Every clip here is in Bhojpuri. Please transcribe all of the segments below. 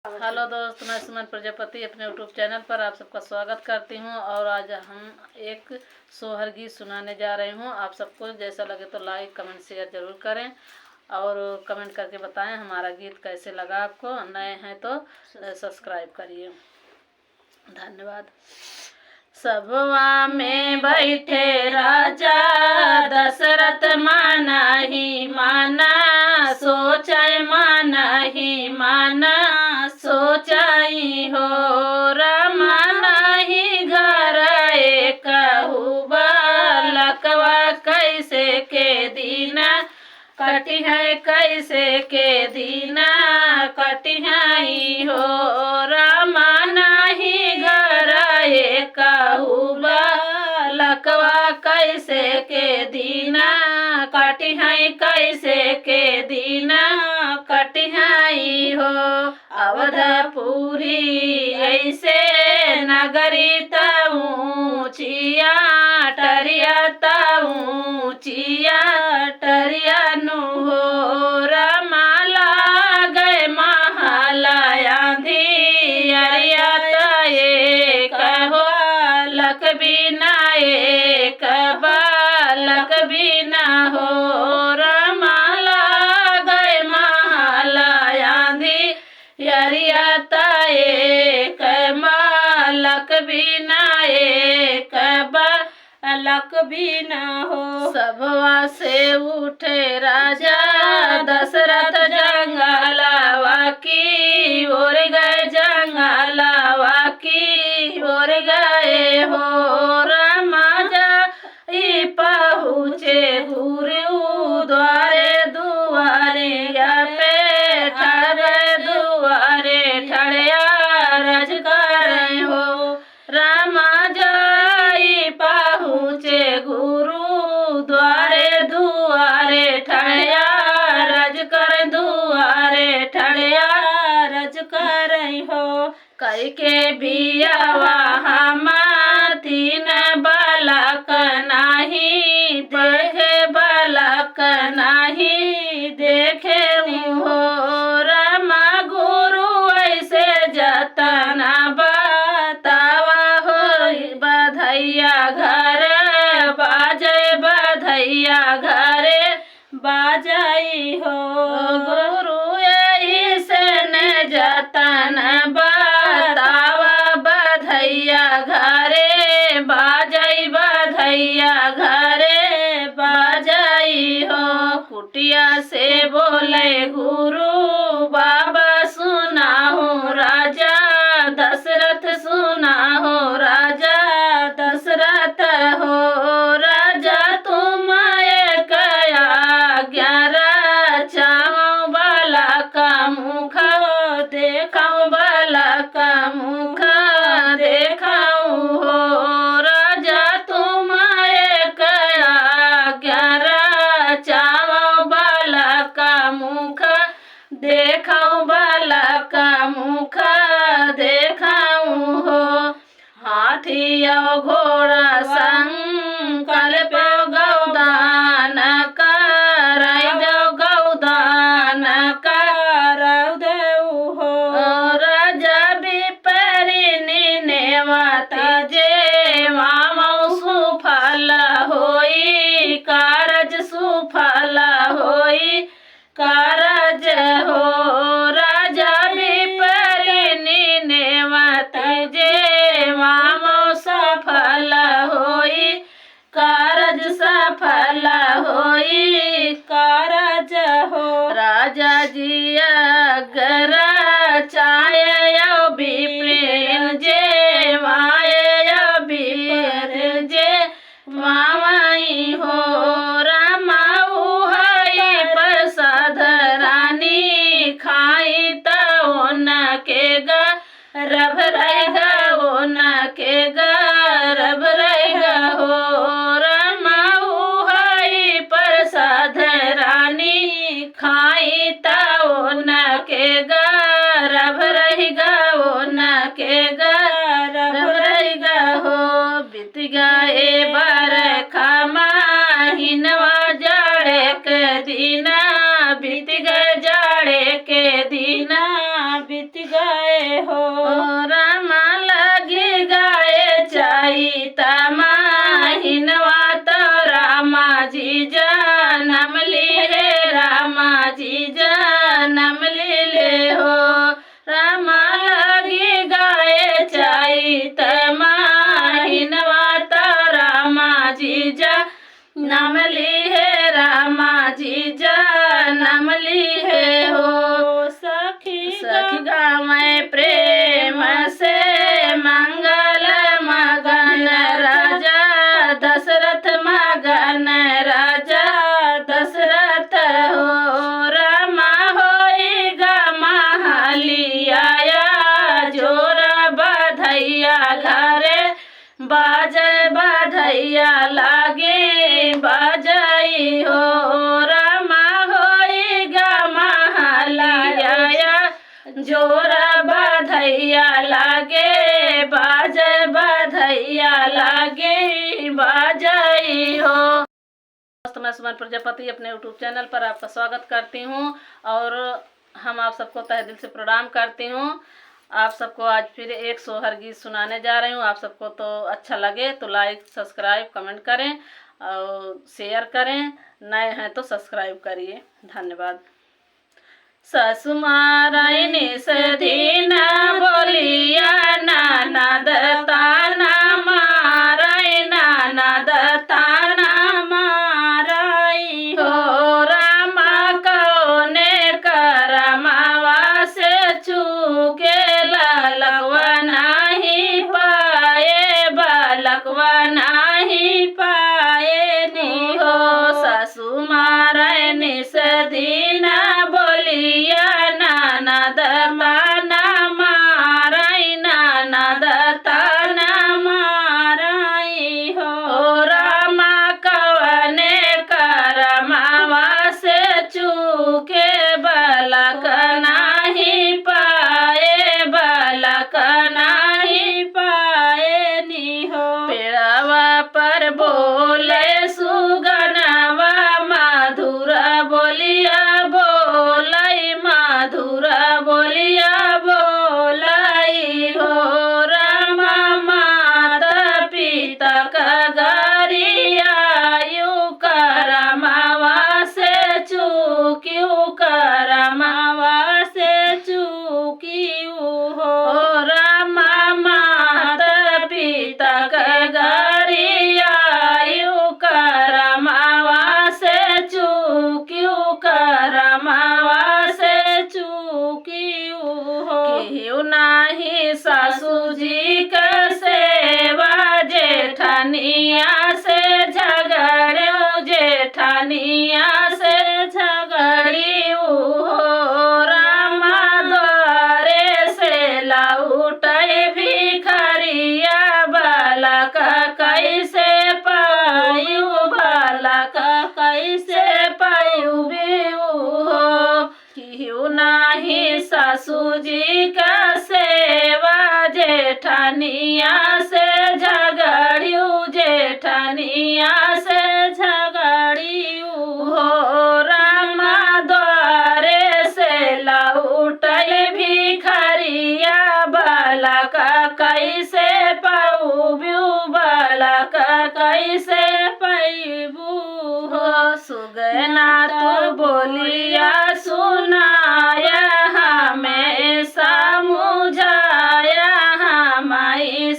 हेलो दोस्त, मैं सुमन प्रजापति अपने यूट्यूब चैनल पर आप सबका स्वागत करती हूं। और आज हम एक सोहर गीत सुनाने जा रही हूं। आप सबको जैसा लगे तो लाइक कमेंट शेयर जरूर करें और कमेंट करके बताएं हमारा गीत कैसे लगा आपको। नए हैं तो सब्सक्राइब करिए। धन्यवाद। सबवा में बैठे राजा दशरथ माना ही माना, सोचाई माना ही माना, सोचाई हो रमाना ही घर कहू बालकवा कैसे के दीना कटी है, कैसे के दीना कटिहाई हो रमाना ही घर कहू बालकवा कैसे के दीना कटिहाई, कैसे के दीना कटिहाई हो। अवधपुरी ऐसे नगरी तऊचिया टरिया तऊचिया टरिया नु हो रमाला गए महालया धियरिया तये कहो लक बिना एक बालक बिना हो रमाला गए महालया धियरिया तये बालक बिना एक बालक बिना हो। सबवा से उठे राजा दशरथ जंगलावा की ओर गए, जंगलावा की ओर गए हो रमाजा पहुँचे गुरु द्वारे दुआरे पे ठड़े दुआरे ठड़िया रज कर हो रामाजा पहुँचे गुरु द्वारे दुआरे ठड़िया रज कर दुआरे ठड़िया रज कर हो। कई के बियावा तीन बालक नाही देखे, बालक नाही देखे हो रमा गुरु ऐसे जतना बतावा हो बधैया घर बाजे, बधैया घरे बाजाई हो गुरु ऐसे न जतन बतावा बधैया घरे बाजाई, बधैया घरे बाजाई हो। कुटिया से बोले गुरु बाबा सुना हो राजा दशरथ, सुना हो राजा दशरथ हो राजा तुम एक ग्यारह चाओ बाला का मुख देखाओ, बाला का मुख देखाओ हो राजा तुम एक ग्यारह चाओ बाला का मुख देखाओ, बाला का मुख देखाओ हो। हाथी और घोड़ा संकल्प गौदान कर दो, गौदान कर दो हो राजा विपरी नेवता जे मामौ सुफल होई कारज, सुफल होई कारज हो राजा विपरी नेवता जे मामौ सफल होई कारज, सफल होई कारज हो। राजा जी अगर चाय विप्र जे माय वीर जे मावाई हो रमाऊ हई प्रसाद रानी खाई तो न के गर्भ रहेगा, वो न के गर्भ रहेगा हो रमाऊ हई प्रसाद रानी खाई तो न के बीत गए हो। रामा लगी गए चैत महिनवा तो रामा जी जन्म लिए, रामा जी जन्म ले हो। रामा लगी गए चैत महिनवा तो रामा जी जन्म लिए, रामा जी जन्म लिए हो। सखी गाँव प्रेम से मंगल मगन राजा दशरथ मगन राजा दशरथ हो। रामा होइगा महलिया जोर बधैया घरे बाजे बधैया लागे बाजई हो। रामा होइगा महलिया जोर बधैया लागे बाजे बधैया लागे बाजई हो। दोस्तों, मैं सुमन प्रजापति अपने YouTube चैनल पर आपका स्वागत करती हूँ और हम आप सबको तहे दिल से प्रणाम करती हूँ। आप सबको आज फिर एक सोहर गीत सुनाने जा रही हूँ। आप सबको तो अच्छा लगे तो लाइक सब्सक्राइब कमेंट करें और शेयर करें, नए हैं तो सब्सक्राइब करिए। धन्यवाद। सासु मारायनी से दीन बोलिया ननद ताना माराई, ननद ताना माराई हो। रामा कौने करमावा से चूके ललकवा नहीं पाए, बलकवा नहीं पाए नी हो। सासु मारायनी से दीन बोलिया ननद ताना माराई, ननद ताना माराई हो। रामा कवने करमावा से चूके बलक नहीं पाए, बलक नहीं पाए नी हो। पेड़वा पर बोले सुगनवा मधुर बोलिया बोलाई, मधुर बोलिया बोलाई हो। रामा माता पिता का गरिया यू करमावा से चूक्यू, करमावा से चूक्यू हो। रामा माता पिता का गरिया यू करमावा से चूक्यू, करमावा से चूक्यू हो। क्यों नाही सासू जी का सेवा जेठनिया से झगड़ो, जेठनिया से झगड़ी हो। रामा द्वारे से लौटे भिखरिया बालक कैसे पायु, बालक कैसे पायु हो। क्यों नाही सासू जी का सेवा जेठनिया से झगड़ियो, जेठनिया से झगड़ियो हो। रामा द्वारे से लौटे भिखरिया बालक कैसे पाऊबू, बालक कैसे पैबू हो। सुगना तू बोलिया सुनाया हमें समझाया, हमें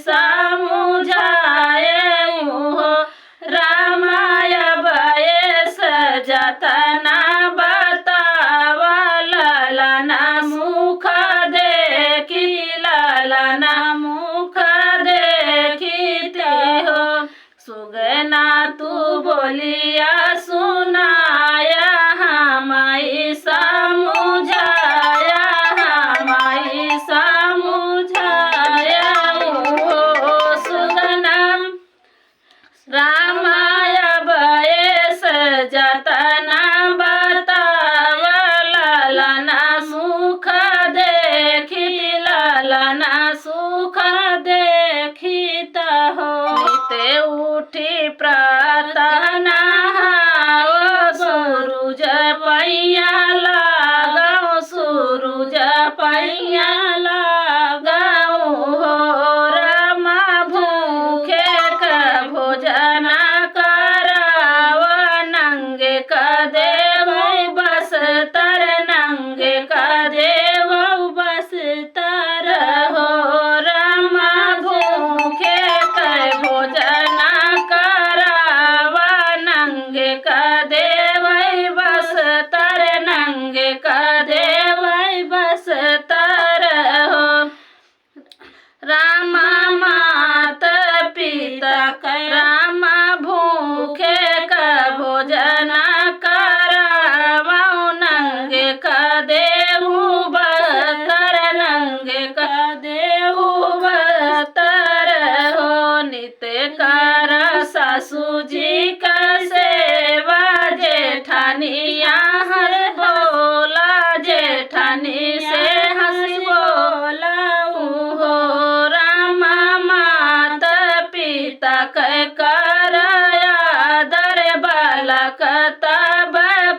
पैया लगाऊ हो रामा भूखे का भोजन कराव नंगे का देव बस्तर नंगे का देव बस्तर हो रामा भूखे का भोजन कराव नंगे का देव बस्तर नंगे का देव बस्तर हो रामा माता पिता रामा भूखे का भोजन करावो नंगे का देहु बस्तर नंगे का देहु बस्तर हो नित्य कर सासू जी का सेवा जेठानिया हर बोला जेठानी से हंसी बोला हो रामा माता पिता कर आदर बालक तब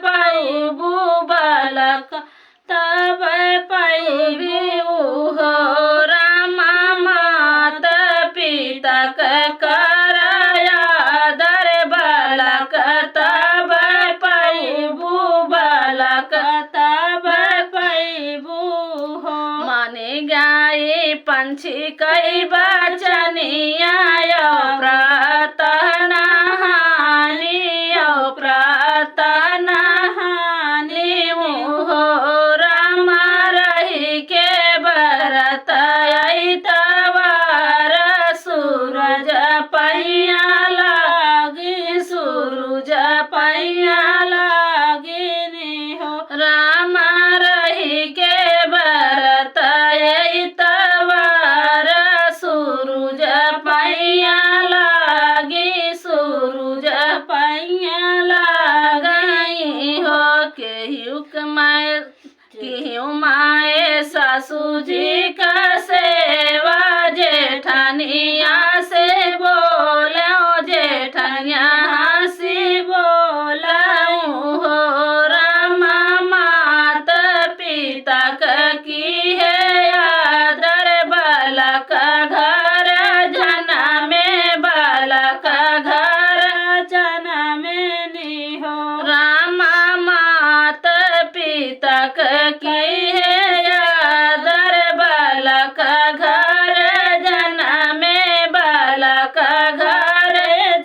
पैबू बालक तब पैबू हो रामा माता पिता कर आदर बालक तब पैबू बालक तब पैबू हो माने गाय पंछी कई बचनिया प्रातः नहानी प्रातः नहानी हो रामा रही के बरत तवार सूरज पैया लागी सूरज पैया लागी हो रामा रही के बरत तवार सूरज पैया लागी सूरज पैया लागई हो केहू माए सासू जी का सेवा जेठानिया से बोलो जेठानिया हंसी बोलाऊ हो रामा माता पिता की है आदर बालक घर जना में बालक घर जना में नी हो रामा माता पिता की है आदर बालक घर जना में बालक घर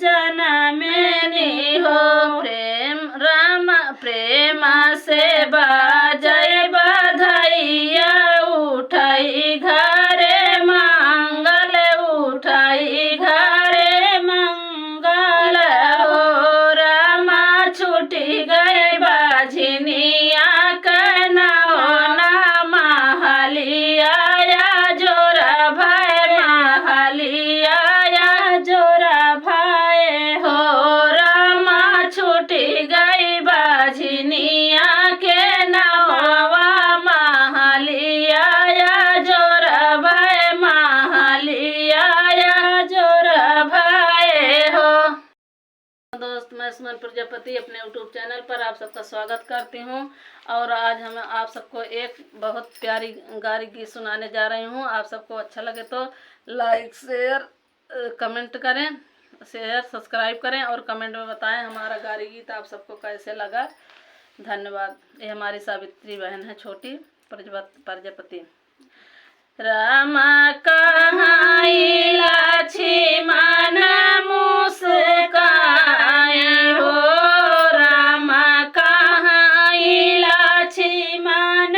जना में नी हो प्रेम राम प्रेम से बाजय बधैया उठाई घरे मंगल उठाई घरे मंगल हो रामा छूटी गए बाझनिया कना महलिया जोरा भाई महलिया जोरा भाई हो रामा छूटी गई बाझनिया के नवा महलिया जोरा भाई महलिया जोरा भाई हो दोस्त मैं सुमन प्रजापति अपने YouTube चैनल पर आप सबका स्वागत करती हूँ और आज हम आप सबको एक बहुत प्यारी गारी गीत सुनाने जा रही हूँ। आप सबको अच्छा लगे तो लाइक शेयर कमेंट करें, शेयर सब्सक्राइब करें और कमेंट में बताएं हमारा गारी गीत आप सबको कैसे लगा। धन्यवाद। ये हमारी सावित्री बहन है छोटी प्रजापति। रामा कहाई लक्ष्मण मुस्काए हो रामा कहाई लक्ष्मण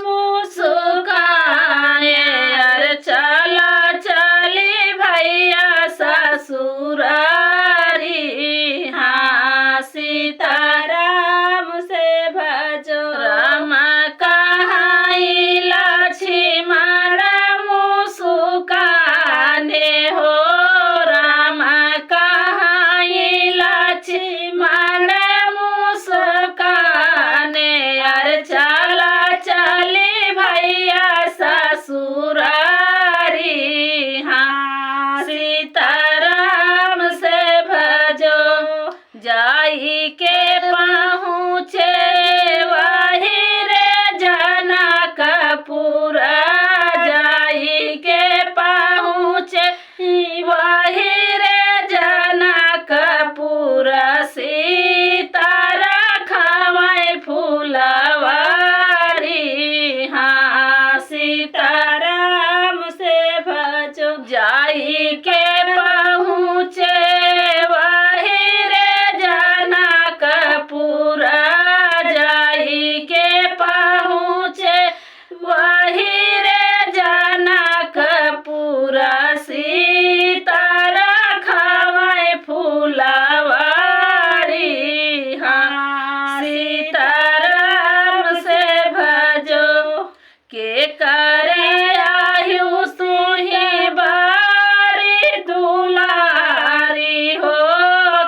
मुस्काए अर चला चली भैया ससुरारी हाँ सीताराम से भजो रामा कहाई लक्ष्मण मुस्काने हो सीताराम से भजो जाई के पहुँचे वही रे जनकपुरा, जाई के पहुँचे वही रे जनकपुरा, सीता रखवाए फुलवारी। हाँ सीताराम से भजो के करे आयु सुही बारी दुलारी हो,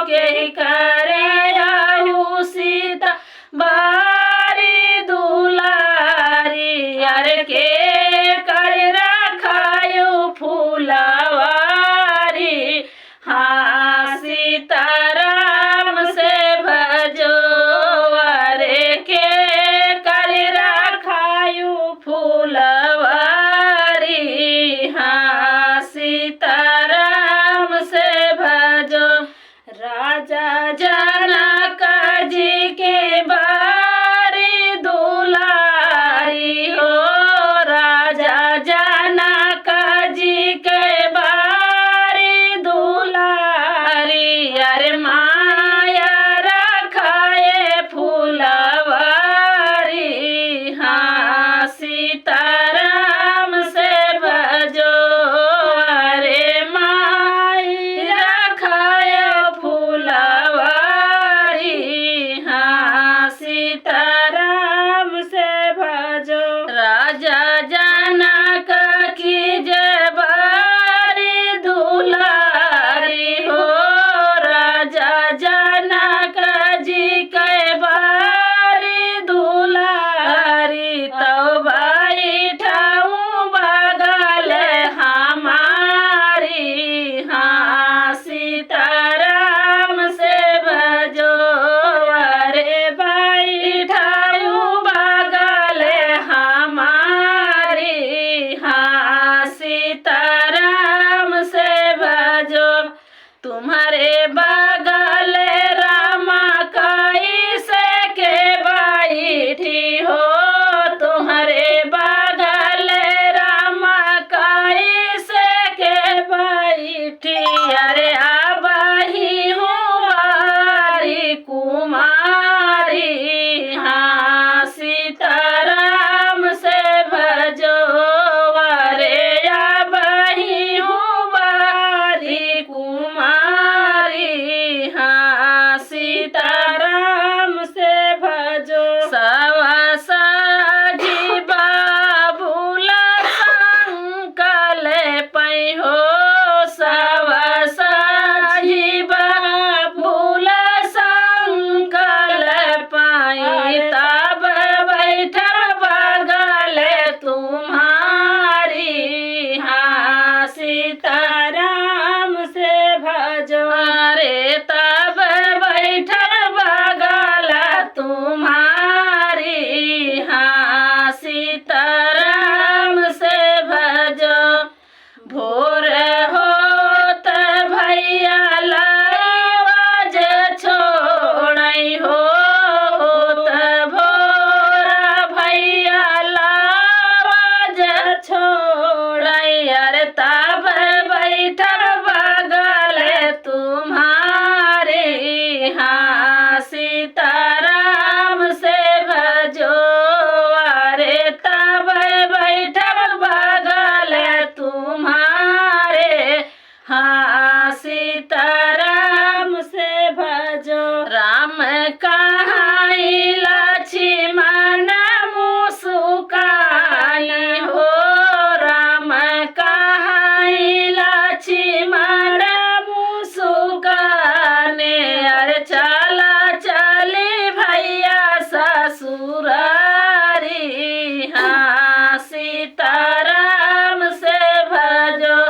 के करे आयु सीता बारी दुलारी, अरे के कर रखायु फुलवारी। हाँ सीताराम से भजो अरे के कर रखायु फुलवारी। हाँ सीताराम से भजो राजा जनक जी के बारी दुलारी हो, राजा जनक जी के बारी दुलारी, अरे माया रखाए फुलवारी। हाँ सीताराम से भजो अरे माया रखाए फुलवारी। हाँ सीताराम से भजो राजा जनक की जबारी दुलारी हो, राजा जनक जी के बारी दुलारी, तो बैठाऊं बगल हमारी। हाँ सीताराम से भजो अरे बैठाऊं बगल हमारी। हाँ सीताराम से भजो तुम्हारे बगल रामा कैसे के बैठी हो, तुम्हारे बगल रामा कैसे के बैठी, अरे आबही हूँ बारी कुमारी। हाँ सीताराम से भजो अरे आबही हूँ बारी कुमारी। हाँ सीताराम से भजो सवा साजी बाबूला संकल पै हो, सवा साजी बाबूला संकल पाई, तब बैठा बगल तुम्हारी। हाँ सीताराम से भजो अरे तब बैठा बगल तुम्हारी। हाँ सीताराम से भजो भोर होत भैया लावाज छोड़ई हो, होत भोर भैया लावाज छोड़ई, अरे तब बैठा बगल तुम्हारी। हाँ सीताराम से भजो अरे तब बैठा बगल तुम्हारे। हाँ सीताराम से भजो राम कहाई लक्ष्मण मुस्काई हो, राम कहाई लक्ष्मण मुस्काने, अरे चला चली भैया ससुरारी। हाँ सीताराम से भजो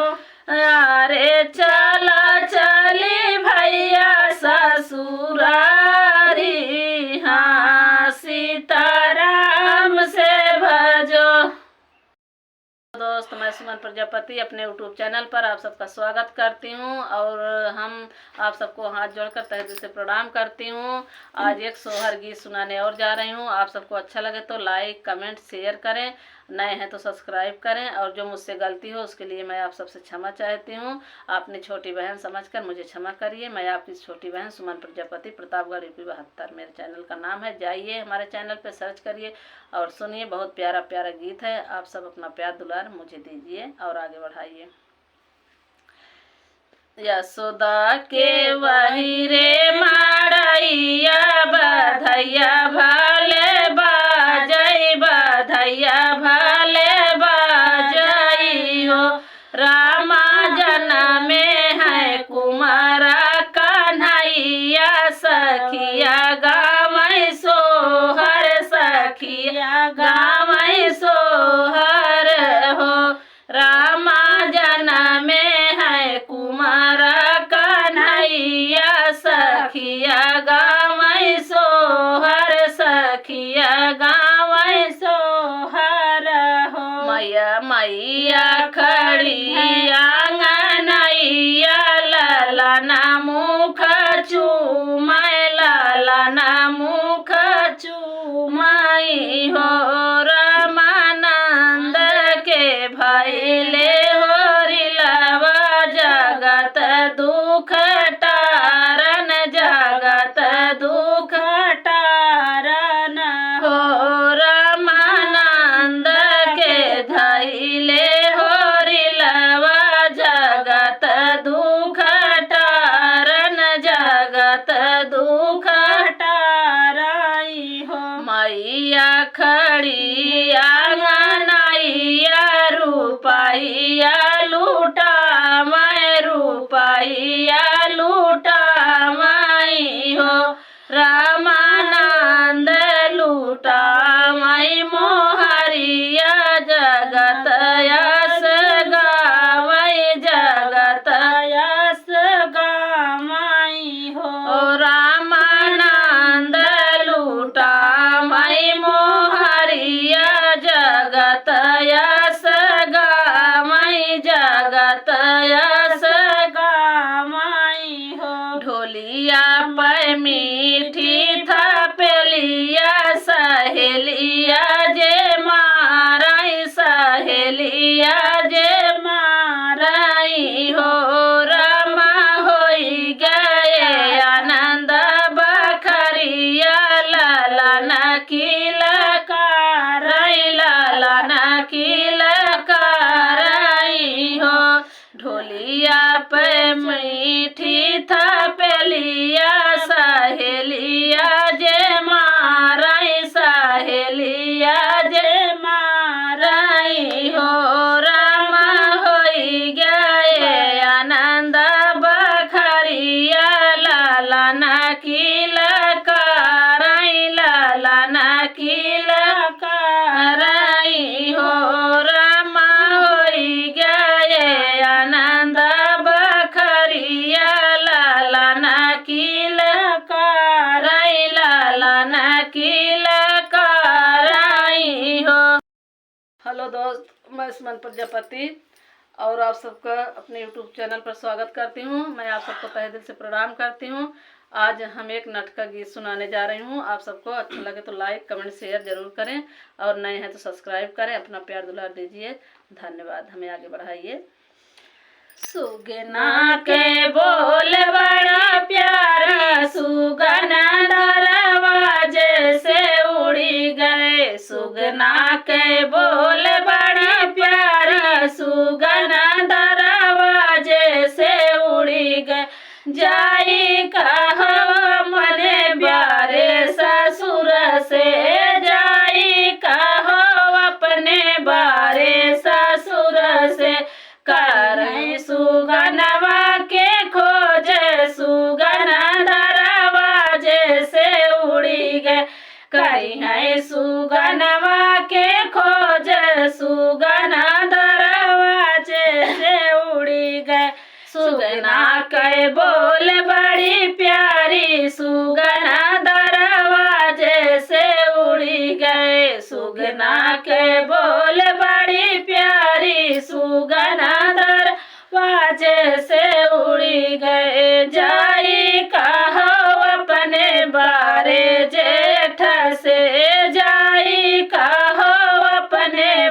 अरे चला चली भैया ससुरारी। हाँ सीताराम से भजो। दोस्त मैं सुमन प्रजापति अपने यूट्यूब चैनल पर आप सबका स्वागत करती हूँ और हम आप सबको हाथ जोड़कर तहे दिल से प्रणाम करती हूँ। आज एक सोहर गीत सुनाने और जा रही हूँ। आप सबको अच्छा लगे तो लाइक कमेंट शेयर करें। नए हैं तो सब्सक्राइब करें, और जो मुझसे गलती हो उसके लिए मैं आप सबसे क्षमा चाहती हूँ। अपनी छोटी बहन समझकर मुझे क्षमा करिए। मैं आपकी छोटी बहन सुमन प्रजापति, प्रतापगढ़ यूपी 72। मेरे चैनल का नाम है। जाइए हमारे चैनल पे सर्च करिए और सुनिए, बहुत प्यारा प्यारा गीत है। आप सब अपना प्यार दुलार मुझे दीजिए और आगे बढ़ाइए। यशोदा के वही रे माड़ैया, बधैया भले बाजई, बधैया भले बाजई हो। रामा जनमे है कुमारा कन्हैया, सखिया गावै सोहर, सखिया गावै सोहर हो। रामा जनमे है कुमारा कन्हैया, सखिया गावै सोहर, सखिया गावै सोहर हो। मैया मैया खड़ी आंगनैया, ललना मुख चूमै, ललना मुख चूमै हो। रामानंद के भैले होरिलवा, जगत दुख टारन, जगत दुख टारन हो। रामानंद के धैले होरिलवा, जगत दुख टारन, जगत दुख टाराई हो। मैया खड़ी आंगनैया, रुपैया लूटा मैं, रुपैया लूटा मैं हो। रामानंद लूटा मैं मोहरिया, जगत यस गावै, जगत यस गावै हो। रामानंद लूटा मैं मोहरिया, जगत यस गावै, जगत यस गावै हो। ढोलिया पे मीठी थपेलिया, सहेलिया जे मारै, सहेलिया जे मारै हो। रामा होई गए आनंद बखरिया, ललना किलकारै, ललना किलकारै हो। ढोलिया पे मीठी थपेलिया, सहेलिया जे मारै, सहेलिया जे मारै हो। रामा होई गए आनंद बखरिया, ललना किलकारै, ललना किलकारै हो। रामा होई गए आनंद बखरिया, ललना किलकारै, ललना किलकारै हो। हेलो दोस्त, मैं सुमन प्रजापति और आप सबका अपने YouTube चैनल पर स्वागत करती हूँ। मैं आप सबको तहे दिल से प्रणाम करती हूँ। आज हम एक नाटक का गीत सुनाने जा रही हूँ। आप सबको अच्छा लगे तो लाइक कमेंट शेयर जरूर करें, और नए हैं तो सब्सक्राइब करें। अपना प्यार दुलार दीजिए। धन्यवाद। हमें आगे बढ़ाइए। सुगना के बोल बड़ा प्यारा, सुगना दरवाजे से उड़ी गए। सुगना के बोल बड़ा प्यारा, सुगना दरवाजे से उड़ी गए। जाई कहो मने प्यारे ससुर से, जाई कहो अपने बारे ससुर से। करें सुगनवा के खोज, सुगना दरवाजे से उड़ी गए। करी है सुगनवा के खोज, सुगना दरवाजे से उड़ी गए। सुगना के बोल बड़ी प्यारी, सुगना दरवाजे से उड़ी गए। सुगना के बोल बड़ी प्यारी, सुगना दरवाजे से उड़ी गए। जाई कहो अपने बारे जेठ से, जाई कहो अपने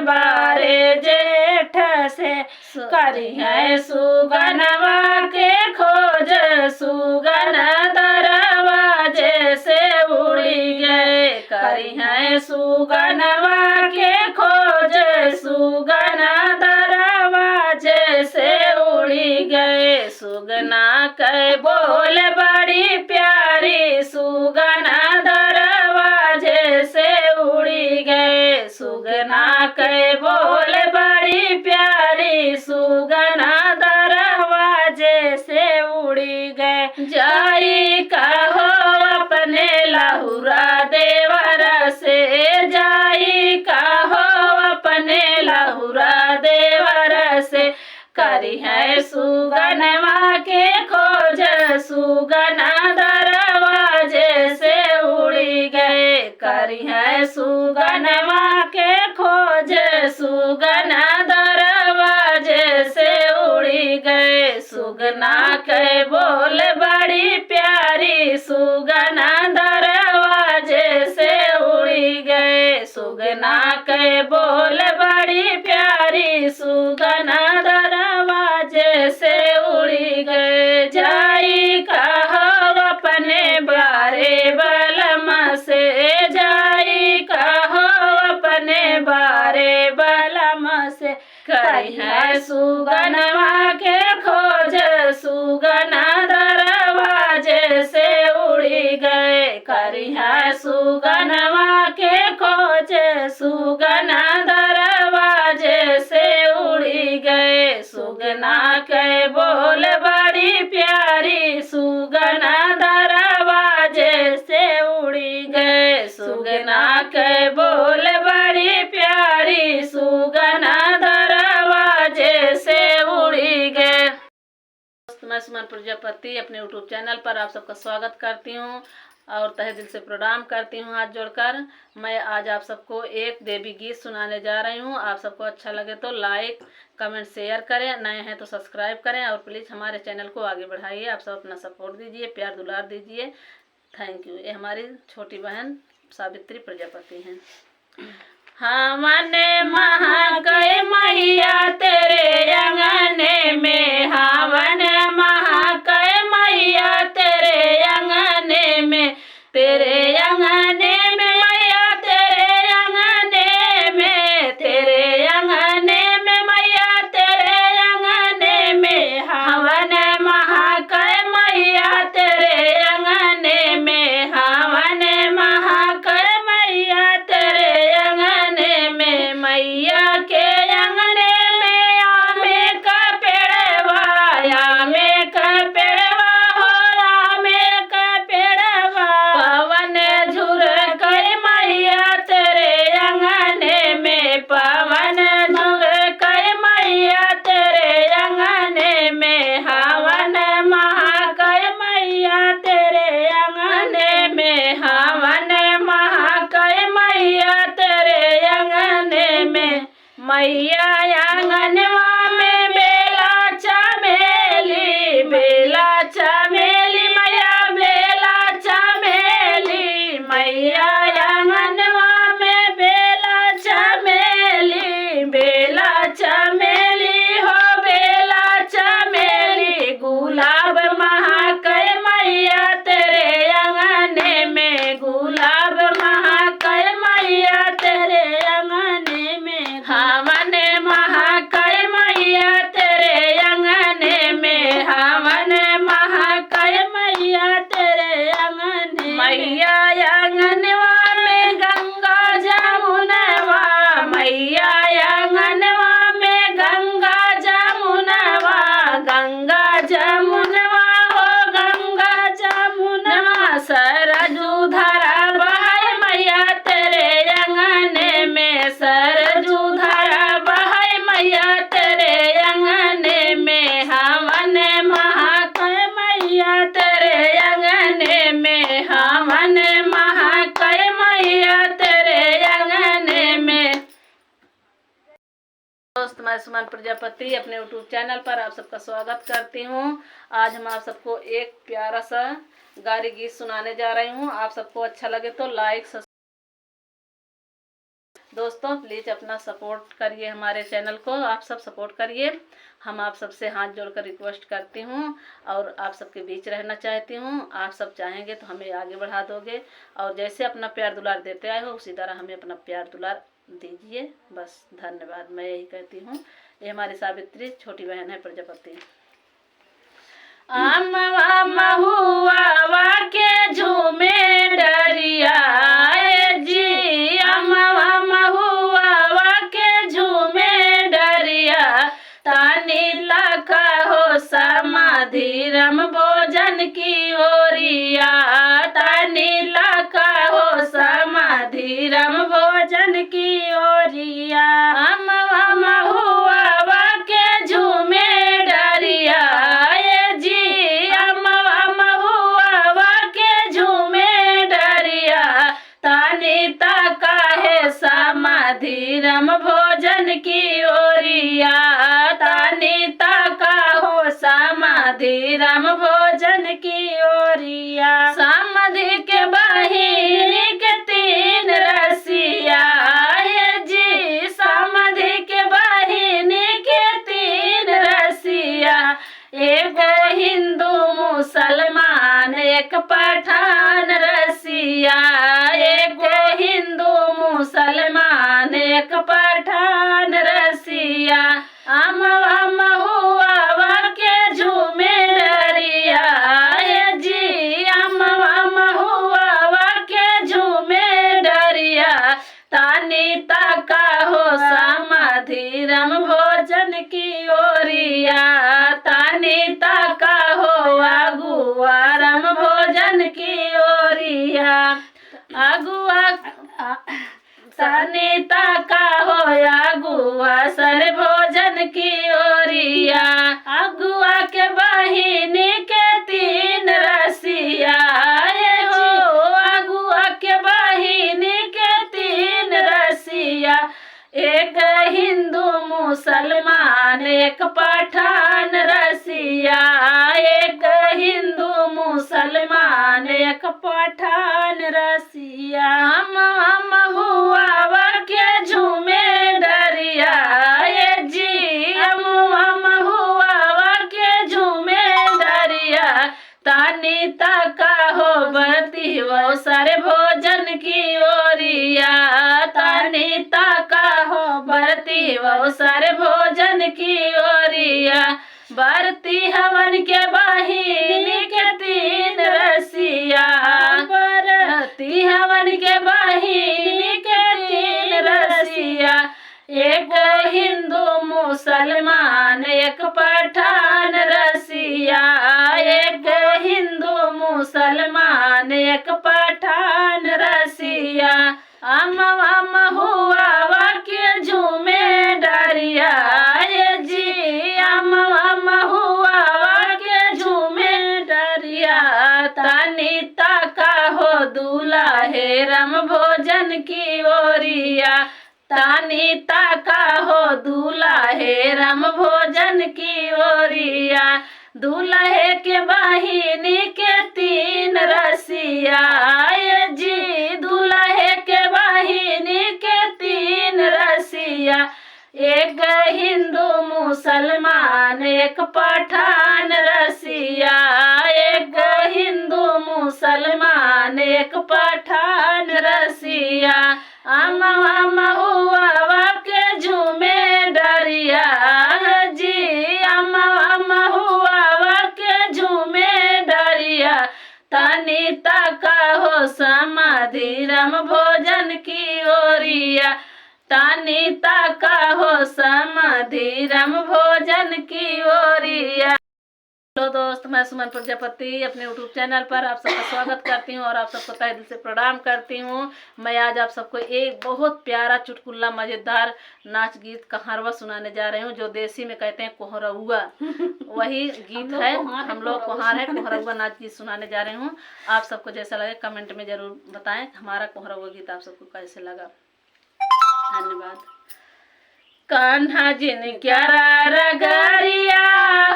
से करी है सुगनवा के खोज सुगन दरवाजे से उड़ी गए करी है सुगनवा के खोज सुगन दरवाजे से उड़ी गए सुगना के बोल बड़ी प्यारी सुगना दरवाजे से उड़ी गए सुगना के बोल बड़ी प्यारी सुगना दरवाजे से उड़ी गए जाई कहो अपने लहुरा देवर से जाई कहो अपने लहुरा देवर से करी है सुगनवा के खोज सुगना दरवाजे से उड़ी गए करी है सुगनवा के खोज सुगना दरवाजे से उड़ी गए सुगना के बोल बड़ी प्यारी सुगना दरवाजे से उड़ी गए सुगना के बोल बड़ी प्यारी सुगना दरवाजे से उड़ी गए जाई कहो अपने बारे बलम से जाई कहो अपने बारे बलम से करी है सुगनवा के खोज सुगना दरवाजे से उड़ी गए करी है सुगनवा के खोज सुगना दरवाजे से उड़ी गए सुगना के बोल बड़ी प्यारी सुगना दरवाजे से उड़ी गए सुगना के बोल बड़ी प्यारी सुगना दरवाजे से उड़ी गए। मैं सुमन प्रजापति अपने यूट्यूब चैनल पर आप सबका स्वागत करती हूँ और तहे दिल से प्रणाम करती हूँ हाथ जोड़कर। मैं आज आप सबको एक देवी गीत सुनाने जा रही हूँ। आप सबको अच्छा लगे तो लाइक कमेंट शेयर करें, नए हैं तो सब्सक्राइब करें और प्लीज़ हमारे चैनल को आगे बढ़ाइए। आप सब अपना सपोर्ट दीजिए, प्यार दुलार दीजिए। Thank you. ये हमारी छोटी बहन सावित्री प्रजापति हैं। हमन महाकय मैया तेरे अंगने में हवन महाकय मैया तेरे अंगने में तेरे अंगने में मैया तेरे अंगने में तेरे अंगने में मैया तेरे अंगने में हवन महाकय मैया तेरे अंगने में हवन महाकय मैया तेरे अंगने में मैया के अंगने में आमे का पेड़वा आमे का पेड़वा हो आमे का पेड़वा पवन झुर कर मैया तेरे अंगने में पवन झुर कर मैया तेरे अंगने में हवन महाकय मैया तेरे अंगने में हवन महाकय मैया तेरे अंगने में मैया आंगनवा में बेला चमेली मैया बेला चमेली मैया आंगनवा में बेला चमेली हो बेला चमेली गुलाब महाकय मैया तेरे अंगने में गुलाब महाकय मैया तेरे अंगने में हवन महाकय मैया तेरे अंगने में हवन महाकय मैया तेरे अंगने मैया आंगनवा में गंगा जमुनवा मैया आंगनवा में गंगा जमुनवा हो गंगा जमुनवा सरजू धारा बहाय मैया तेरे अंगने में सरजू धारा बहाय मैया तेरे अंगने में हवन महाकय मैया तेरे अंगने में हवन महाकय मैया तेरे अंगने में। दोस्त मैं सुमन प्रजापति अपने यूट्यूब चैनल पर आप सबका स्वागत करती हूँ। आज हम आप सबको एक प्यारा सा गारी गीत सुनाने जा रही हूँ। आप सबको अच्छा लगे तो लाइक दोस्तों प्लीज़ अपना सपोर्ट करिए, हमारे चैनल को आप सब सपोर्ट करिए। हम आप सबसे हाथ जोड़कर रिक्वेस्ट करती हूँ और आप सबके बीच रहना चाहती हूँ। आप सब चाहेंगे तो हमें आगे बढ़ा दोगे और जैसे अपना प्यार दुलार देते आए हो उसी तरह हमें अपना प्यार दुलार दीजिए। बस धन्यवाद, मैं यही कहती हूँ। ये हमारी सावित्री छोटी बहन है प्रजापति। अमवा महुआ के झूमे डरिया जी, अमवा महुआ के झूमे डरिया, तानी लखा हो समाधि रम भोजन की ओरिया, तानी लखा हो समाधि रम भोजन की ओरिया। अमवा महुआ के झूमे डरिया जी, अमवा महुआ के झूमे डरिया, तानी तका है समाधि रम भोजन की ओरिया, तानी तका हो समाधि रम भोजन की ओरिया। समाधि के बहिनी के तीन रसिया जी, समाधि के बहिनी के तीन रसिया, एक हिंदू मुसलमान एक पठान रसिया, एक हिंदू मुसलमान एक पठान रसिया। अमवा महुआ के झूमे डरिया जी, अमवा महुआ के झूमे डरिया, तानी तका हो समाधि रम भोजन की ओरिया, तानी तका हो अगुआ रम भोजन की ओरिया। अगुआ तानी तका हो अगुआ सर भोजन की ओरिया, अगुआ के बहिनी के तीन रसिया हो, अगुआ के बहिनी के तीन रसिया, एक हिंदू मुसलमान एक पठान रसिया, एक हिंदू मुसलमान एक पठान रसिया। महुआ के झूमे डरिया जी, महुआ के झूमे डरिया, तानी तका हो बरती वो सारे भोजन की ओरिया, तानी तका हो बरती वो सारे भोजन की ओरिया। बरती हवन के बहिनी के तीन रसिया, बरती हवन के बहिनी के तीन रसिया, एक हिंदू मुसलमान एक पठान रसिया, एक हिंदू मुसलमान एक पठान रसिया। अमवा महुआ के झूमे डरिया जी, अमवा महुआ के झूमे डरिया, तानी तका हो दुलाहे रम भोजन की ओरिया, तानी तका हो दुलाहे रम भोजन की ओरिया। दुल्हे के बहिनी के तीन रसिया जी, दुल्हे के बहिनी के तीन रसिया, एक हिंदू मुसलमान एक पठान रसिया, एक हिंदू मुसलमान एक पठान रसिया। अमवा महुआ के झूमे डरिया जी, अमवा महुआ के झूमे डरिया, तानी तका हो समाधि रम भोजन की ओरिया, तानी तका हो समाधि रम भोजन की ओरिया। हेलो दोस्त, मैं सुमन प्रजापति अपने यूट्यूब चैनल पर आप सबका स्वागत करती हूँ और आप सबको तहे दिल से प्रणाम करती हूँ। मैं आज आप सबको एक बहुत प्यारा चुटकुला मज़ेदार नाच गीत कहारवा सुनाने जा रही हूँ, जो देसी में कहते हैं कोहरउआ। वही गीत है, हम लोग कोहार है, कोहरउआ नाच गीत सुनाने जा रही हूँ। आप सबको जैसा लगे कमेंट में ज़रूर बताएं हमारा कोहरउआ गीत आप सबको कैसे लगा। धन्यवाद। कान्हा जिन क्यारा रगरिया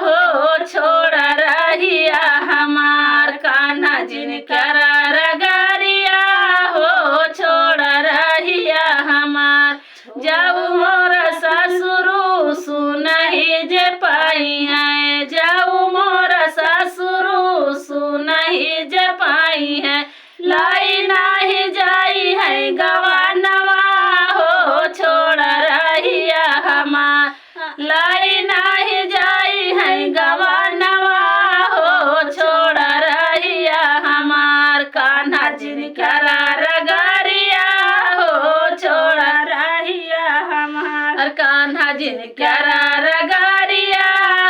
हो छोड़ रहिया हमार, कान्हा जिन क्यारा रगरिया हो छोड़ रहिया हमार। लाई नाही जाई है गवानवा हो छोड़ रहिया हमार कान्हा जिनकरा रगरिया हो छोड़ रहिया हमार कान्हा जिनकरा रगरिया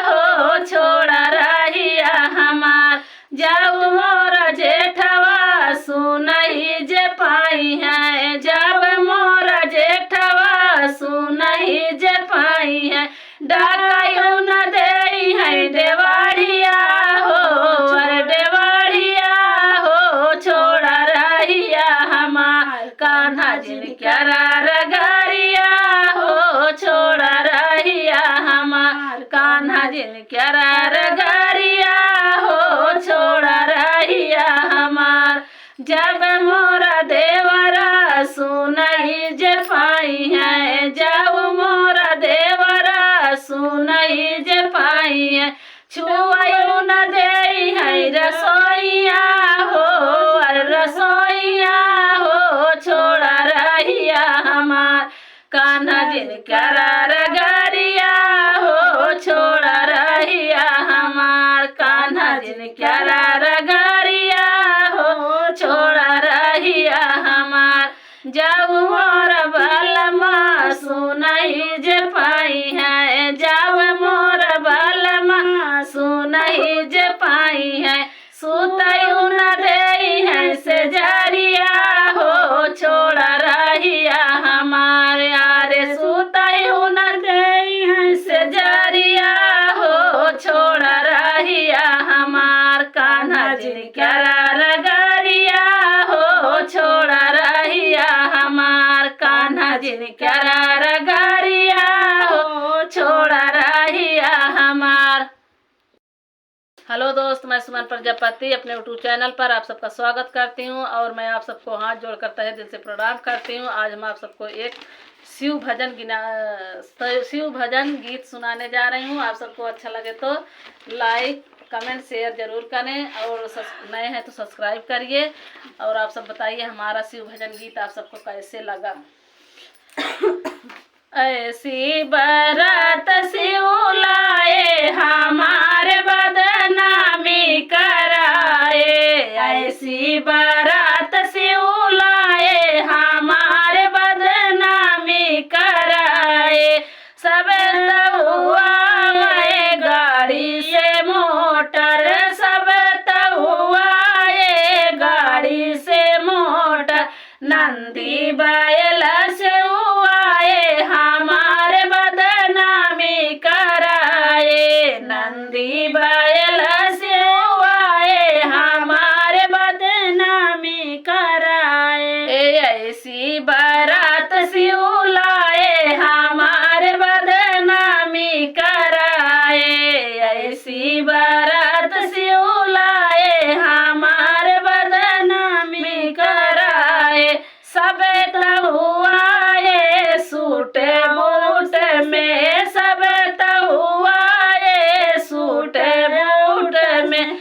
हो छोड़ रहिया हमार जाऊ मोर जेठवा सुनही जे पाई है जब मोर जेठवा सुनही जे पाई है डाकायू न देई है देवाड़िया हो अरे देवाड़िया हो छोड़ रहिया हमार कान्हा जिनकरा रगरिया हो छोड़ रहिया हमार कान्हा जिनकरा रगरिया हो छोड़ रहिया हमार जब मोरा देवरा सुनही जे पाई है जब मोरा देवरा सुनही जे पाई है छुआयू न देई है रसोईया हो रसोईया हो छोड़ रहिया हमार कान्हा जिनकरा रगरिया हो छोड़ रहिया हमार कान्हा जिनकरा रगरिया हो छोड़ रहिया हमार जाऊ मोर बलमा सुनही जे पाई है जब मोर बलमा सुनही जे पाई है सुतयू न देई है से जरिया हो छोड़ रहिया हमार यारे सुतयू न देई है से जरिया हो छोड़ रहिया हमार कान्हा जिनकरा रगरिया हो छोड़ रहिया हमार कान्हा जिनकरा रगरिया हो छोड़ रहिया हमार। हेलो दोस्त, मैं सुमन प्रजापति अपने यूट्यूब चैनल पर आप सबका स्वागत करती हूं और मैं आप सबको हाथ जोड़कर तहे दिल से प्रणाम करती हूं। आज हम आप सबको एक शिव भजन गीत सुनाने जा रही हूं। आप सबको अच्छा लगे तो लाइक कमेंट शेयर जरूर करें और नए हैं तो सब्सक्राइब करिए और आप सब बताइए हमारा शिव भजन गीत आप सबको कैसे लगा। ऐसी बरात शिव लाए हमारे बदनामी कराए ऐसी बरात शिव लाए हमारे बदनामी कराए सब तहुआए गाड़ी से मोटर सब तहुआए गाड़ी से मोटर नंदी बैल से आए हमारे बदनामी कराए नंदी बैल से आए हमारे बदनामी कराए ऐसी बारात शिव लाए हमारे बदनामी कराए ऐसी बारात शिव लाए हमारे बदनामी कराए सब तहुआए सूट बूट में सब तहुआए सूट बूट में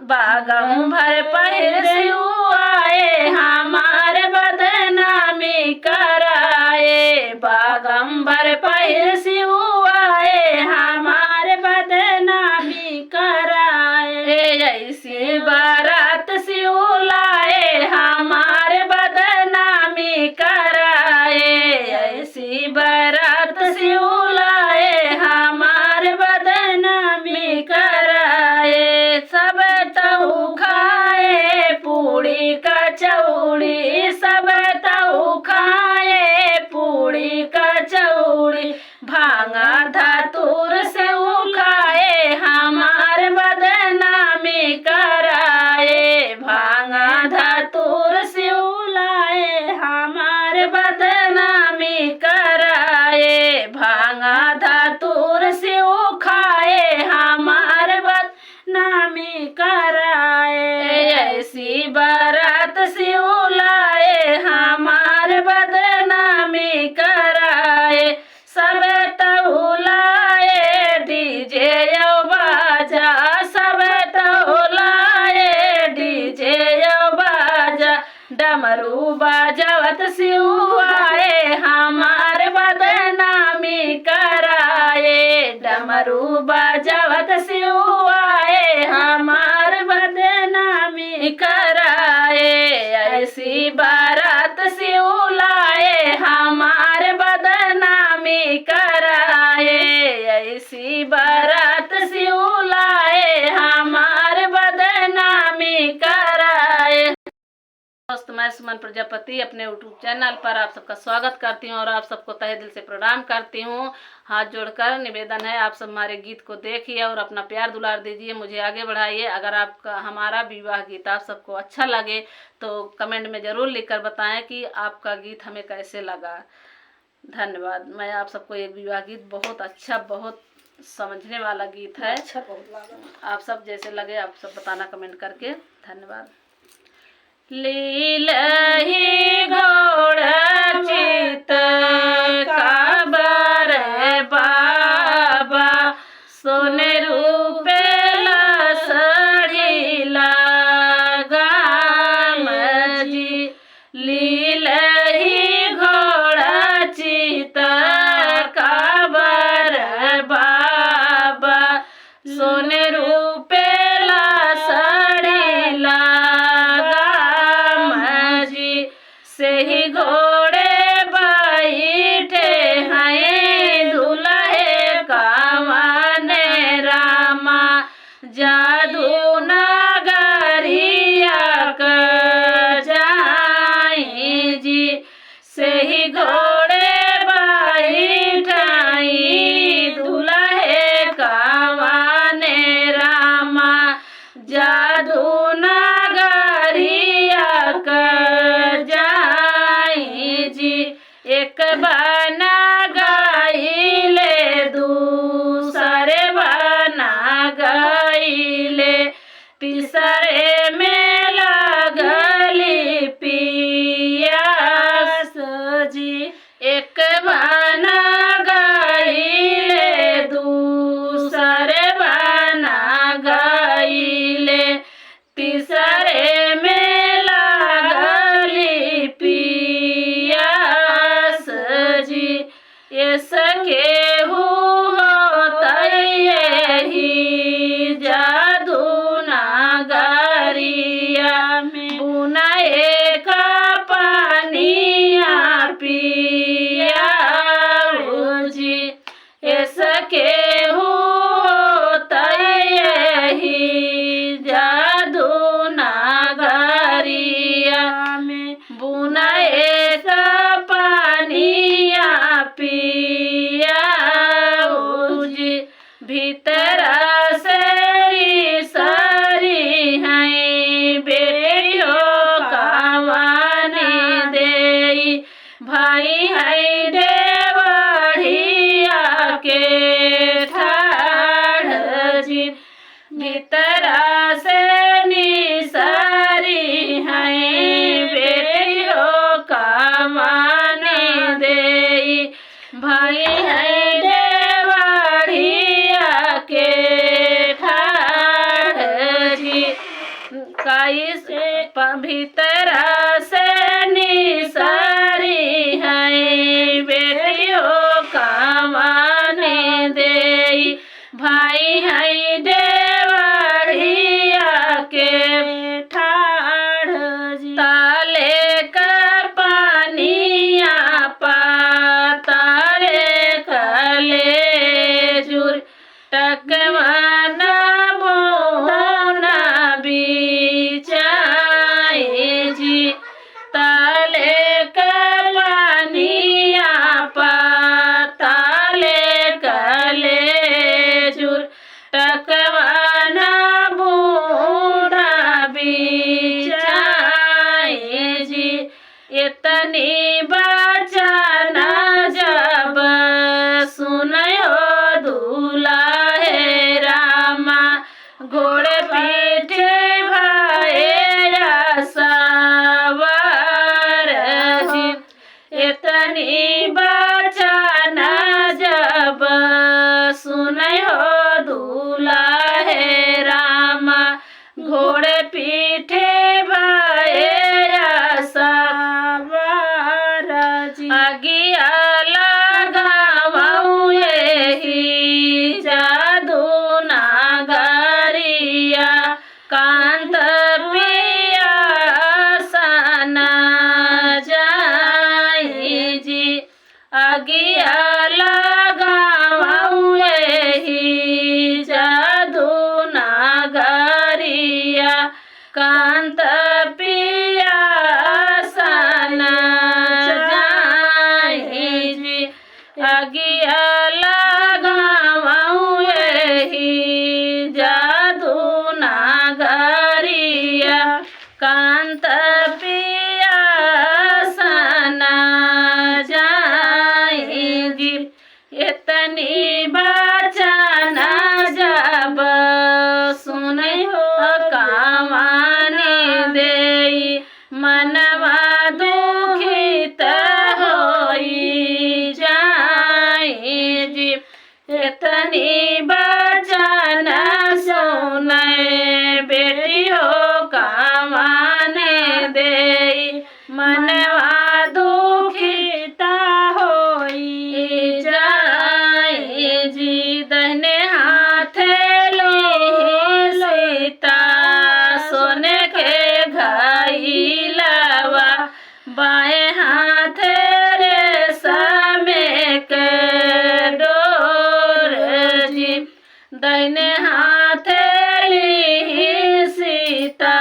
बागम भर पहिर शिव आए हमारे बदनामी कराए बागम भर पहिर शिव आए हमारे बदनामी कराए ऐसी बारात शिव लाए हमारे बदनामी कराए ऐसी बारात शिव लाए हमारे बदनामी कराए सब तहु खाए डमरू बजावत शिव आए हमार बदनामी कराए। ऐसी बारात शिव लाए हमार बदनामी कराए। ऐसी बारात शिव लाए हमार बदनामी कराए। दोस्त, मैं सुमन प्रजापति अपने यूट्यूब चैनल पर आप सबका स्वागत करती हूँ और आप सबको तहे दिल से प्रणाम करती हूँ। हाथ जोड़कर निवेदन है, आप सब हमारे गीत को देखिए और अपना प्यार दुलार दीजिए, मुझे आगे बढ़ाइए। अगर आपका हमारा विवाह गीत आप सबको अच्छा लगे तो कमेंट में ज़रूर लिखकर बताएं कि आपका गीत हमें कैसे लगा। धन्यवाद। मैं आप सबको एक विवाह गीत बहुत अच्छा, बहुत समझने वाला गीत है, अच्छा बहुत लगा। आप सब जैसे लगे आप सब बताना कमेंट करके। धन्यवाद। लीलही घोड़ा चित काबर बाबा सोने रूपे लसड़ी लगाम जी। लीलही घोड़ा चित काबर बाबा सोने रूपे लसड़ी से ही घोड़े बैठे हैं दुल्हे कावाने रामा। जादू नगरिया कर जाई जी। से ही घोड़े बैठाई दुल्हे कावाने रामा। जादू नगरिया कर जाई जी। एक बना गईले दूसरे बना गईले तीसरे में लगली पियास जी। एक बना गईले दूसरे बना गईले तीसरे में लगली पियास जी। ये सके ही जादू नगरिया में बुनाए का पानिया पिया जी। ये सके ही जादू नगरिया में बुनाए का पानिया पिया जी। भीतर से सारी हैं बेटियों कावानी देई भाई है देवढ़िया के ठाड़ जी। भीतर से निसारी हैं बेटियों कावानी देई भाई है देवढ़िया के ठाड़ जी। काई से भीतर से निसारी हैं बेटियों कावानी देई भाई है देवढ़िया के ठाड़ जी। ताले का पानिया पाताले कले जुर टकवाना बोना बिचाए जी। ताले का पानिया पाताले कले जुर टकवाना बूढ़ा बिचाए जी। इतनी बचाना जब सुनयो दुल्हे रामा। घोड़े पीछे भाया सवार जी। इतनी बचाना जब सुनयो दुल्हे रामा। घोड़े पीठे भाया सवार जी। अगिया लगावऊं यही जा तनी बचन सुने बेटी हो कामने दे मनवा दुखिता होई जाए जी दहने हाथ ली सीता सोने के घाईलवा बाएं हाथ रे समय के डोर जी दाहिने हाथ ली सीता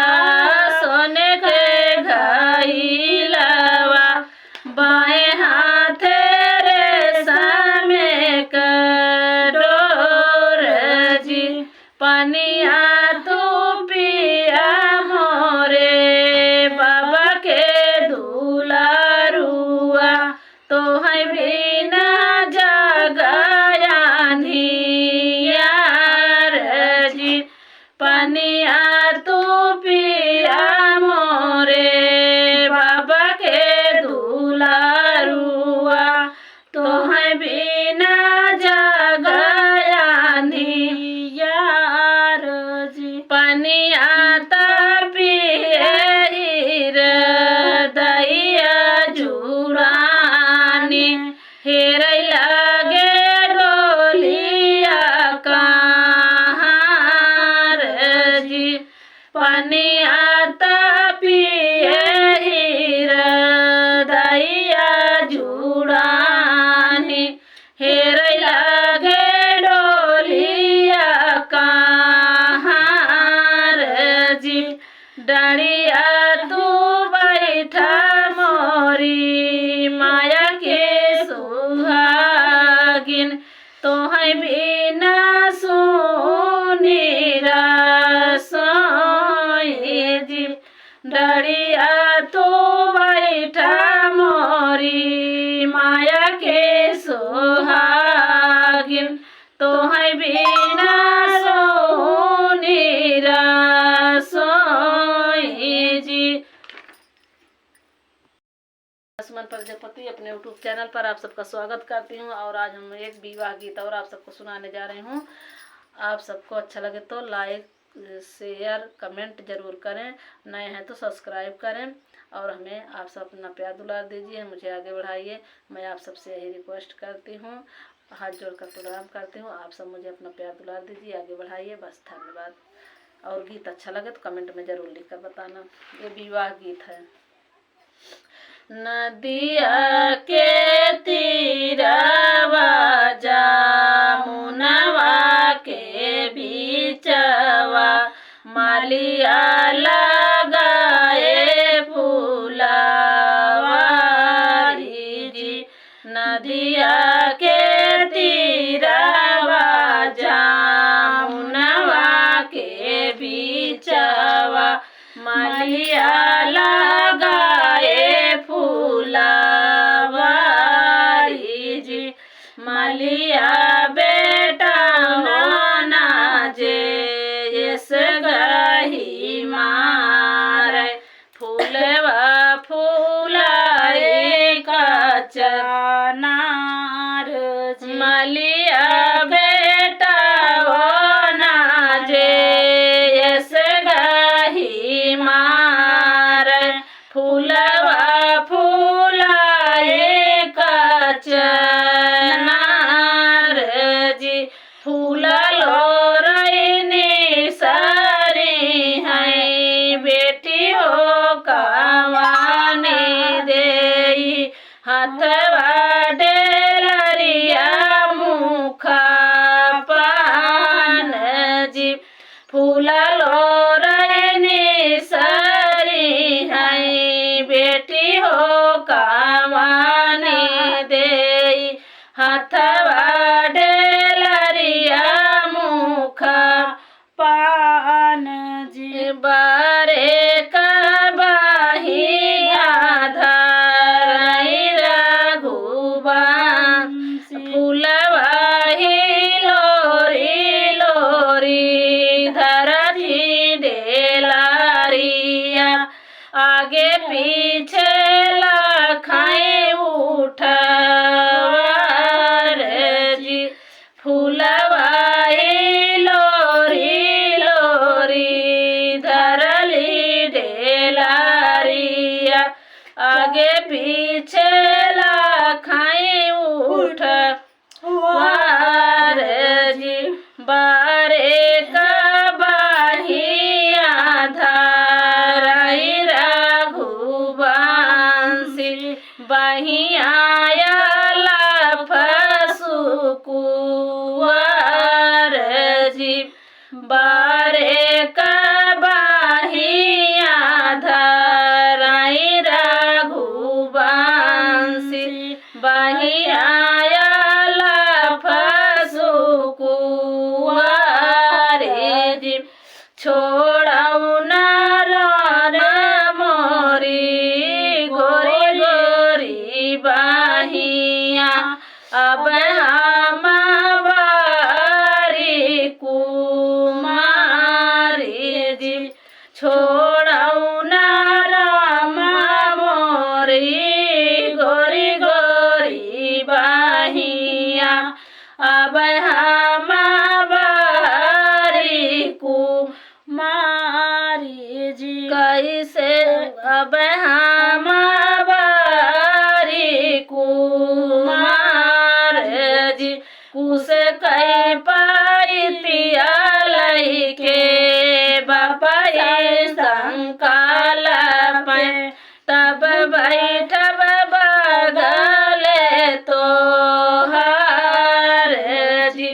सोने के घाईलवा बाएं हाथ रे समय के डोर जी पनिया तू पिया मोरे बाबा के दुलारुआ तो है बिना जगाया धियार जी पनिया तू पिया मोरे बाबा के दुलारुआ तो है बिना जगाया धियार जी पनिया पिए दैया जुड़ानी हेर लगे डोलिया कहार जी पनिया पिए दैया जुड़ानी हेर लगे डोलिया कहार जी डरिया तू बैठा मोरी माया के सुहागिन तो है बिना सुनीरा सोई जी डरिया तू बैठा मोरी माया के सुहागिन तो है बिना सोनीरा सोई जी। सुमन प्रजापति अपने यूट्यूब चैनल पर आप सबका स्वागत करती हूँ और आज हम एक विवाह गीत और आप सबको सुनाने जा रही हूँ। आप सबको अच्छा लगे तो लाइक शेयर कमेंट जरूर करें, नए हैं तो सब्सक्राइब करें और हमें आप सब अपना प्यार दुलार दीजिए, मुझे आगे बढ़ाइए। मैं आप सबसे यही रिक्वेस्ट करती हूँ, हाथ जोड़कर प्रणाम करती हूँ। आप सब मुझे अपना प्यार दुलार दीजिए, आगे बढ़ाइए। बस धन्यवाद। और गीत अच्छा लगे तो कमेंट में ज़रूर लिख कर बताना। ये विवाह गीत है। नदिया के तीरवा जामुनवा के बीचवा मालिया लगाए फूलवारी जी नदिया के तीरवा जामुनवा के बीचवा मालिया लगाए फूलवारी जी मालिया बेटा नाजे यस गही मारे फूलवा फूलाए कचनार जी मालिया बेटा नाजे यस गही मारे फूलवा फूलाए कचनार जी फूल लोरैनी सारी है बेटी हो कावानी देई हाथवा डेलरिया मुखा पान जी फूल लोरैनी सारी है बेटी हो कावानी देई हाथवा डेलरिया जी बारे कबाहिया धराई रघुवंशी बहिया फसुकुआरे जी छोड़ऊ नर मोरी गोरी गोरी बहिया अब हम बारी कुमारी जी छोड़ऊ नर मोरी गोरी गोरी बहिया अब हम बारी कुमारी जी कैसे अब हम बारी कुमार जी कुस कई पाइतिया लइके बापा संकाल पे तब बैठब बगले तो हर जी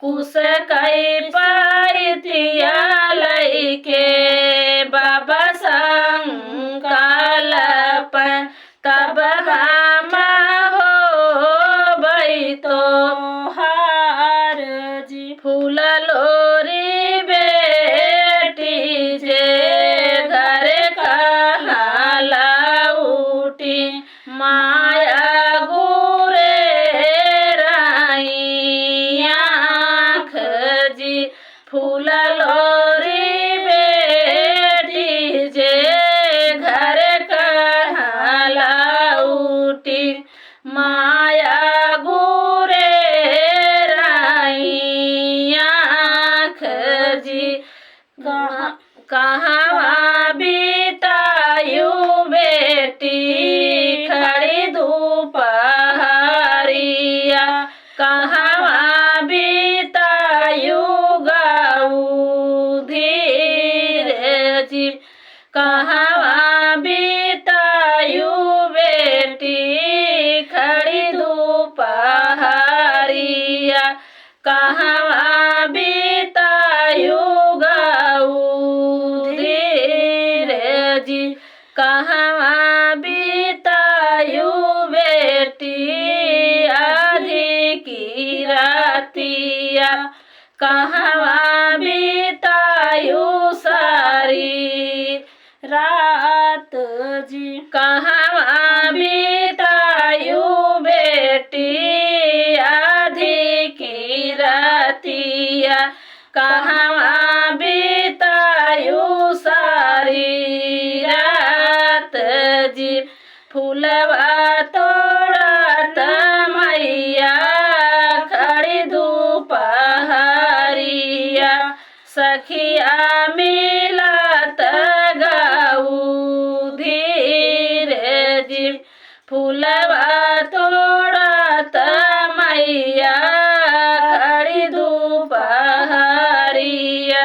कुस कई पाइतिया लइके बाबा संकाल पे तब हम हो तो हार जी फूल लोरी बेटी जे घर कहाँ लाउटी माया गुरे राई आँख जी फूल लोरी बेटी जे घर कहाँ लाउटी माया गुरे राई आँख जी कहाँ बीतायु बेटी खड़ी दोपहरिया कहाँ बीतायु गाऊ धीरे जी कहाँ बीतायु बेटी खड़ी दोपहरिया कहाँ बीतायु गाऊ धीरे जी कहाँ बीतायु बेटी आधी की रातिया कहाँ बीतायु सारी रात जी कहाँ बीतायु बेटी आधी की रातिया कहाँ बीतायु सारी रात जी फूलवा तोड़त मैया खड़ी दोपहरिया सखिया मिलत गाऊ धीरे जी फूलवा तोड़त मैया खड़ी दोपहरिया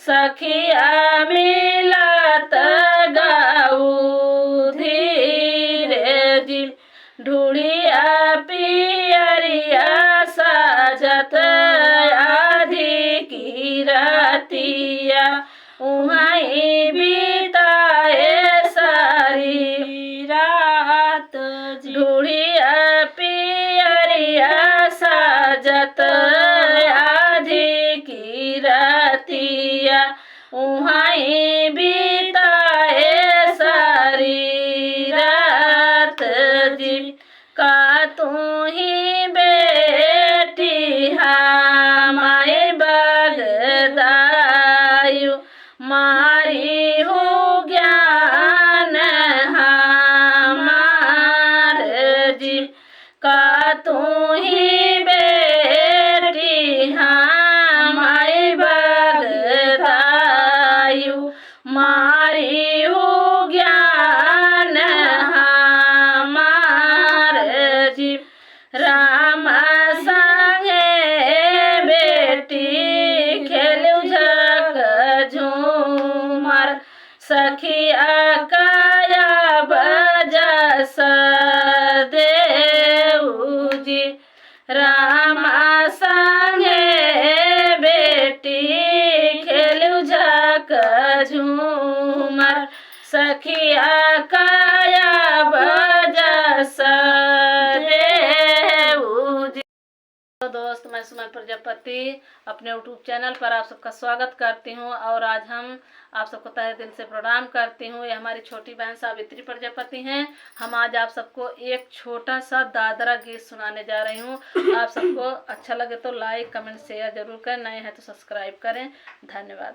सखिया मिलत गाऊ धीरे जी ढूढ़िया पियरिया साजत आधी की रातिया उहाई बीताए सारी रात ढूढ़िया पियरिया साजत आधी की रातिया उहाई बीताए सारी रात जी का तू ही बेटी हमारे बगदायु मारी हो ज्ञान हमार जी का तू ही बेटी हमारे बगदायु मारी हो ज्ञान हमार जी राम संगे बेटी खेलू झक झूमर सखिया काया बजस देऊ जी राम संगे बेटी प्रजापति अपने यूट्यूब चैनल पर आप सबका स्वागत करती हूँ। और आज हम आप सबको तहे दिल से प्रणाम करती हूँ। ये हमारी छोटी बहन सावित्री प्रजापति हैं। हम आज आप सबको एक छोटा सा दादरा गीत सुनाने जा रही हूँ। आप सबको अच्छा लगे तो लाइक कमेंट शेयर जरूर करें, नए हैं तो सब्सक्राइब करें। धन्यवाद।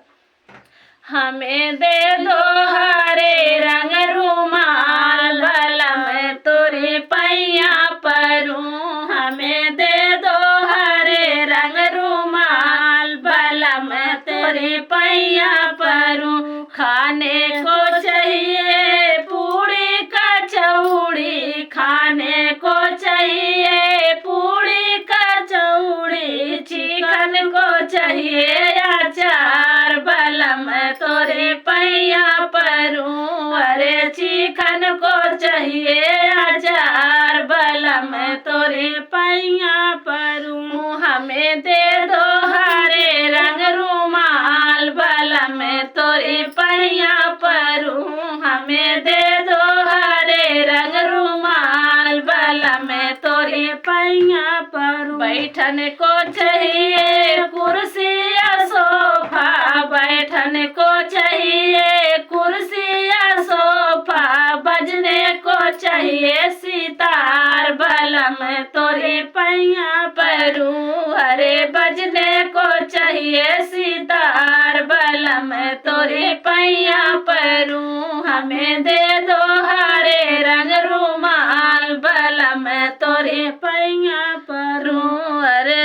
हमें दे दो हरे रंग रुमाल, भला मैं तोरे पैया परूं। हमें दे दो हरे रंग रुमाल, भला मैं तोरे पैया परूं। खाने को चाहिए पूड़ी कचौड़ी, खाने को चाहिए पूड़ी कचौड़ी, चिकन को चाहिए अचार, भला मैं तोरे पैया परूं। अरे चिकन को चाहिए अचार, भला मैं तोरे पैया परूं। हमें दे दो हरे रंग रुमाल, भला मैं तोरे पैया परूं। हमें दे दो हरे रंग रुमाल, भला मैं तोरे पैया परूं। बैठने को चाहिए कुर्सी या सोफा, बैठने को चाहिए कुर्सी या सोफा, बजने को चाहिए सितार, भला मैं तोरे पैया परूं। अरे बजने को चाहिए सितार, भला मैं तोरे पैया परूं। हमें दे दो हरे रंग रुमाल, भला मैं तोरे पैया परूं। अरे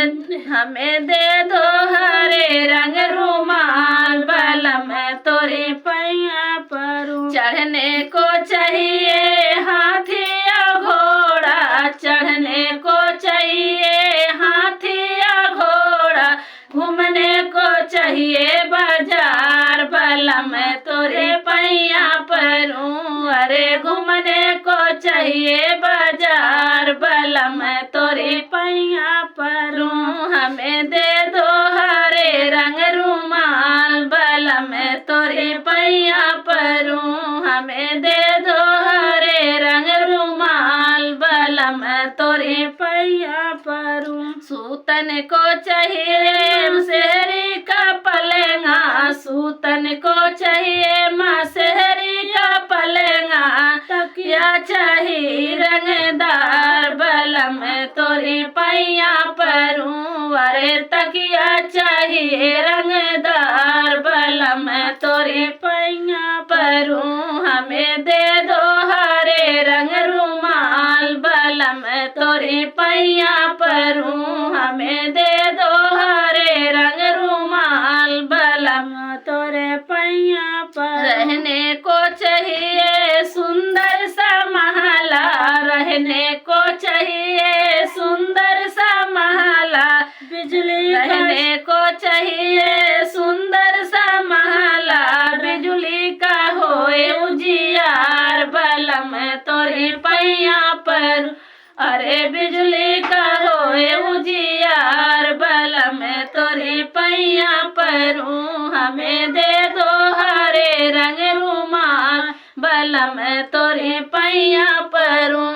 हमें दे दो हरे रंग रुमाल, भला मैं तोरे पैया परूं। चढ़ने को चाहिए हाथी या घोड़ा, चढ़ने को चाहिए हाथी या घोड़ा, घूमने को चाहिए बाजार, भला मैं तोरे पैया परूं। अरे घूमने को चाहिए बाजार, भला मैं तोरे पैया परूं। हमें दे दो हरे रंग रुमाल, भला मैं तोरे पैया परूं। हमें दे दो हरे रंग रुमाल, भला मैं तोरे पैया परूं। सूतन को चाहिए शहरी का पलंगा, सूतन को चाहिए माँ शहरी का पलंगा, तकिया चाहिए रंगदार, भला मैं तोरे पैया परूं। अरे तकिया चाहिए रंगदार, भला मैं तोरे पैया परूं। हमें दे दो हरे रंग रुमाल, भला मैं तोरे पैया परूं। हमें दे दो हरे रंग रुमाल, भला मैं तोरे पैया परूं। रहने को चाहिए सुंदर सा महला, रहने को चाहिए सुंदर सा महला, बिजली रहने को चाहिए सुंदर सा महला, बिजली का होए उजियार, भला मैं तोरे पैया परूं। अरे बिजली का होए उजियार, भला मैं तोरे पैया परूं। हमें दे दो हरे रंग रुमाल, भला मैं तोरे पैया परूं।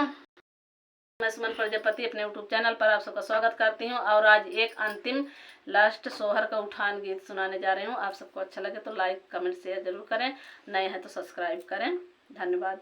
मैं सुमन प्रजापति अपने यूट्यूब चैनल पर आप सबका स्वागत करती हूँ। और आज एक अंतिम लास्ट सोहर का उठान गीत सुनाने जा रही हूँ। आप सबको अच्छा लगे तो लाइक कमेंट शेयर जरूर करें, नए हैं तो सब्सक्राइब करें। धन्यवाद।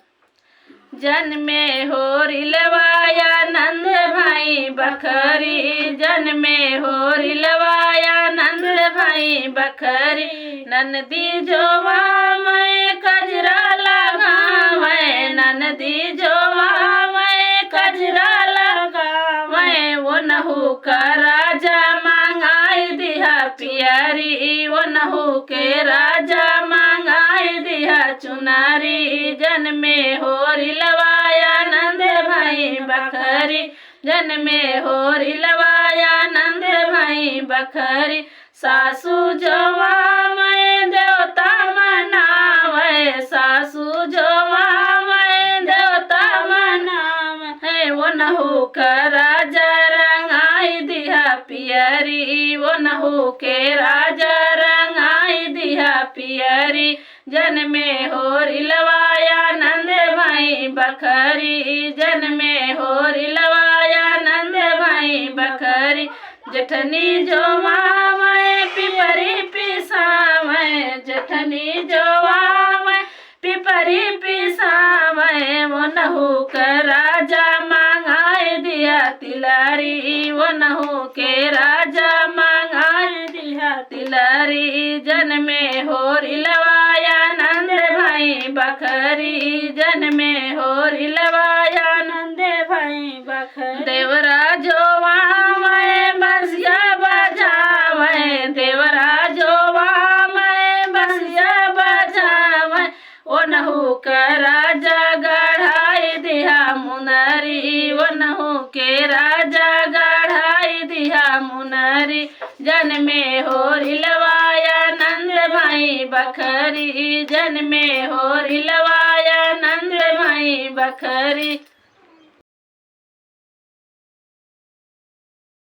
जन्मे हो रिलवाया नंद भाई बखरी, जन्मे हो रिलवाया नंद भाई बखरी, नंदी जोवा मैं कजरा लगावे, नंदी जोवा मैं कजरा लगावे, वो नहु का राजा मांगाई दिया पियरी, वो नहु के राजा मांगाई दिया चुनारी, जन्मे हो रिलवाया नंद भाई बखरी, जन्मे हो रिलवाया नंद भाई बखरी, सासू जोवा मैं देवता मनावे, सासू जोवा मैं देवता मनावे, वो नहु का राजा रंगाई दिया पियरी, वो नहु के राजा रंगाई दिया पियरी, जन्मे हो रिलवाया नंद भाई बखरी, जन्मे हो रिलवाया नंद भाई बखरी, जेठनी जो आवे पिपरी पिसावे, जेठनी जो आवे पिपरी पिसावे, वो नहु के राजा मांगाए दिया तिलरी, वो नहु के राजा मांगाए दिया तिलरी। जन में होरी लवाया नंद भाई बखरी, जन में होरी लवाया नंद भाई बखरी। देवरा जो आवे बसिया बजावे, देवरा जो आवे बसिया बजावे, ओ नहु का राजा गढ़ाई दिया मुनरी, वो नहु के राजा गढ़ाई दिया मुनरी। जन में होरी लवाया नंद भाई बखरी, जन में होरी लवाया नंद भाई बखरी।